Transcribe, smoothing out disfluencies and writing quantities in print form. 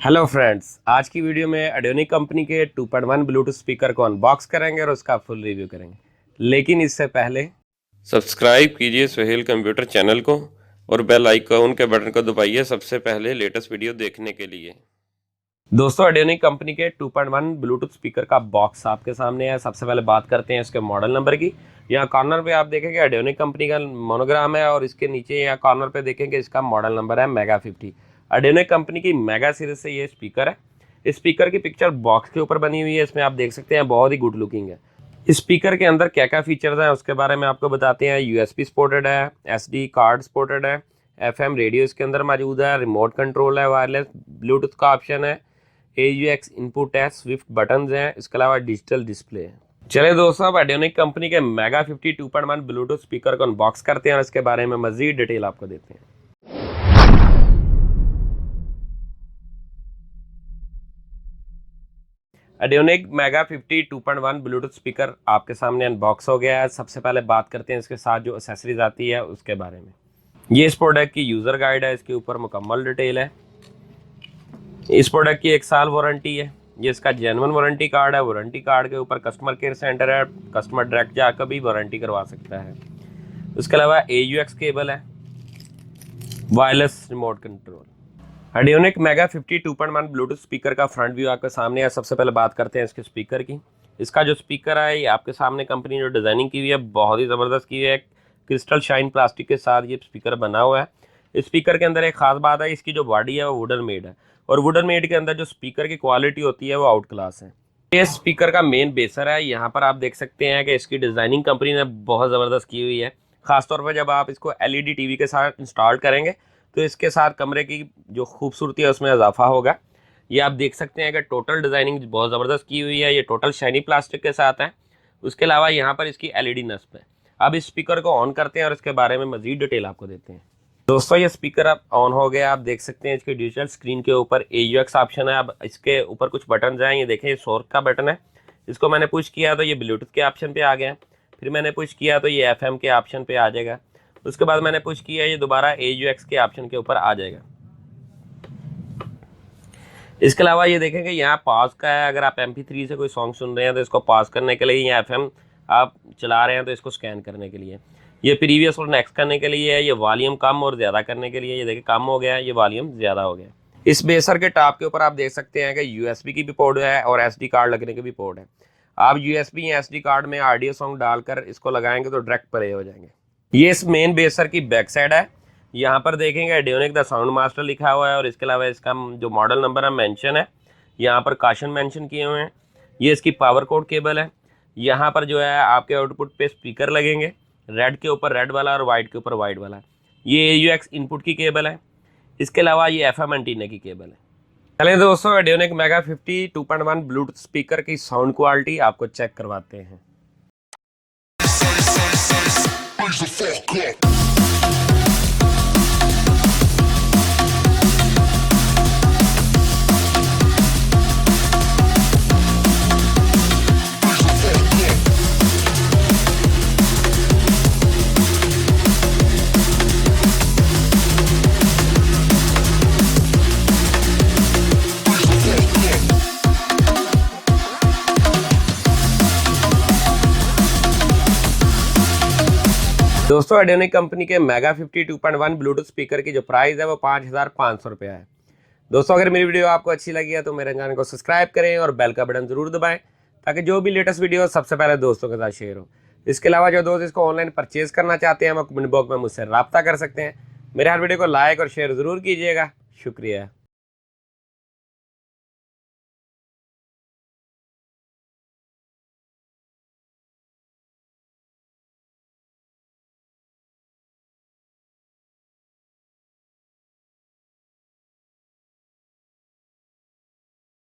Hello friends, आज की video में ऑडियोनिक कंपनी के 2.1 ब्लूटूथ स्पीकर को अनबॉक्स करेंगे और उसका फुल रिव्यू करेंगे। लेकिन इससे पहले सब्सक्राइब कीजिए सोहेल कंप्यूटर चैनल को और बेल आइकॉन के बटन को दबाइए सबसे पहले लेटेस्ट वीडियो देखने के लिए। दोस्तों, ऑडियोनिक कंपनी के 2.1 ब्लूटूथ स्पीकर का बॉक्स आपके सामने है। सबसे पहले बात करते हैं इसके मॉडल नंबर की। यहाँ कॉर्नर पे आप देखेंगे ऑडियोनिक कंपनी का मोनोग्राम है और इसके नीचे यहाँ कॉर्नर पे देखेंगे इसका मॉडल नंबर है मेगा 50। ऑडियोनिक कंपनी की मेगा सीरीज से ये स्पीकर है। इस स्पीकर की पिक्चर बॉक्स के ऊपर बनी हुई है। इसमें आप देख सकते हैं बहुत ही गुड लुकिंग है। इस स्पीकर के अंदर क्या क्या फीचर्स हैं उसके बारे में आपको बताते हैं। यूएसबी सपोर्टेड है, एसडी कार्ड सपोर्टेड है, एफएम रेडियो इसके अंदर मौजूद है, रिमोट कंट्रोल है, वायरलेस ब्लूटूथ का ऑप्शन है, AUX इनपुट है, स्विफ्ट बटन्स हैं, इसके अलावा डिजिटल डिस्प्ले है। चलिए दोस्तों, अब ऑडियोनिक कंपनी के मेगा 50 2.1 ब्लूटूथ स्पीकर को अनबॉक्स करते हैं और इसके बारे में मजीद डिटेल आपको देते हैं। ऑडियोनिक मेगा 50 2.1 ब्लूटूथ स्पीकर आपके सामने अनबॉक्स हो गया है। सबसे पहले बात करते हैं इसके साथ जो एक्सेसरीज आती है उसके बारे में। ये इस प्रोडक्ट की यूज़र गाइड है, इसके ऊपर मुकम्मल डिटेल है। इस प्रोडक्ट की 1 साल वारंटी है। ये इसका जेन्युइन वारंटी कार्ड है। वारंटी कार्ड के ऊपर कस्टमर केयर सेंटर है, कस्टमर डायरेक्ट जाकर भी वारंटी करवा सकता है। उसके अलावा AUX केबल है, wireless remote control. Audionic mega 50 2.1 Bluetooth speaker का फ्रंट व्यू आपके सामने है। सबसे पहले बात करते हैं इसके स्पीकर की। इसका जो स्पीकर है ये आपके सामने कंपनी जो डिज़ाइनिंग की हुई है बहुत ही ज़बरदस्त की हुई है। क्रिस्टल शाइन प्लास्टिक के साथ ये स्पीकर बना हुआ है। इस स्पीकर के अंदर एक खास बात है, इसकी जो बॉडी है वो वुडन मेड है और वुडन मेड के अंदर जो स्पीकर की क्वालिटी होती है वो आउट क्लास है। ये स्पीकर का मेन बेसर है। यहाँ पर आप देख सकते हैं कि इसकी डिज़ाइनिंग कंपनी ने बहुत ज़बरदस्त की हुई है। खासतौर पर जब आप इसको LED टीवी के साथ इंस्टॉल करेंगे तो इसके साथ कमरे की जो खूबसूरती है उसमें इजाफा होगा। ये आप देख सकते हैं कि टोटल डिज़ाइनिंग बहुत ज़बरदस्त की हुई है। ये टोटल शाइनी प्लास्टिक के साथ है। उसके अलावा यहाँ पर इसकी LED नस्ब है। अब इस स्पीकर को ऑन करते हैं और इसके बारे में मज़ीद डिटेल आपको देते हैं। दोस्तों, ये स्पीकर अब ऑन हो गया। आप देख सकते हैं इसके डिजिटल स्क्रीन के ऊपर AUX ऑप्शन है। अब इसके ऊपर कुछ बटन हैं। ये देखें, ये शोर का बटन है। इसको मैंने पुश किया तो ये ब्लूटूथ के ऑप्शन पे आ गया। फिर मैंने पुश किया तो ये FM के ऑप्शन पे आ जाएगा। उसके बाद मैंने पुश किया, ये दोबारा AUX के ऑप्शन के ऊपर आ जाएगा। इसके अलावा ये देखेंगे यहाँ पॉज का है। अगर आप MP3 से कोई सॉन्ग सुन रहे हैं तो इसको पॉज करने के लिए, या FM आप चला रहे हैं तो इसको स्कैन करने के लिए, ये प्रीवियस और नेक्स्ट करने के लिए है, ये वॉल्यूम कम और ज़्यादा करने के लिए। ये देखिए कम हो गया, ये वॉल्यूम ज़्यादा हो गया। इस बेसर के टॉप के ऊपर आप देख सकते हैं कि USB की भी पोर्ट है और SD कार्ड लगने की भी पोर्ट है। आप USB या SD कार्ड में ऑडियो सॉन्ग डालकर इसको लगाएंगे तो डायरेक्ट प्ले हो जाएंगे। ये इस मेन बेसर की बैक साइड है। यहाँ पर देखेंगे ऑडियोनिक द साउंड मास्टर लिखा हुआ है और इसके अलावा इसका जो मॉडल नंबर है मेंशन है। यहाँ पर काशन मेंशन किए हुए हैं। ये इसकी पावर कोड केबल है। यहाँ पर जो है आपके आउटपुट पे स्पीकर लगेंगे, रेड के ऊपर रेड वाला और वाइट के ऊपर वाइट वाला। ये AUX इनपुट की केबल है। इसके अलावा ये FM एंटीना की केबल है। चलिए दोस्तों, ऑडियोनिक मेगा 50 2.1 ब्लूटूथ स्पीकर की साउंड क्वालिटी आपको चेक करवाते हैं। दोस्तों, ऑडियोनिक कंपनी के मेगा 50 2.1 ब्लूटूथ स्पीकर की जो प्राइस है वो 5500 रुपया है। दोस्तों, अगर मेरी वीडियो आपको अच्छी लगी है तो मेरे चैनल को सब्सक्राइब करें और बेल का बटन जरूर दबाएं ताकि जो भी लेटेस्ट वीडियो सबसे पहले दोस्तों के साथ शेयर हो। इसके अलावा जो दोस्त इसको ऑनलाइन परचेज करना चाहते हैं वो कमेंट बॉक्स में मुझसे रब्ता कर सकते हैं। मेरे हर वीडियो को लाइक और शेयर ज़रूर कीजिएगा। शुक्रिया।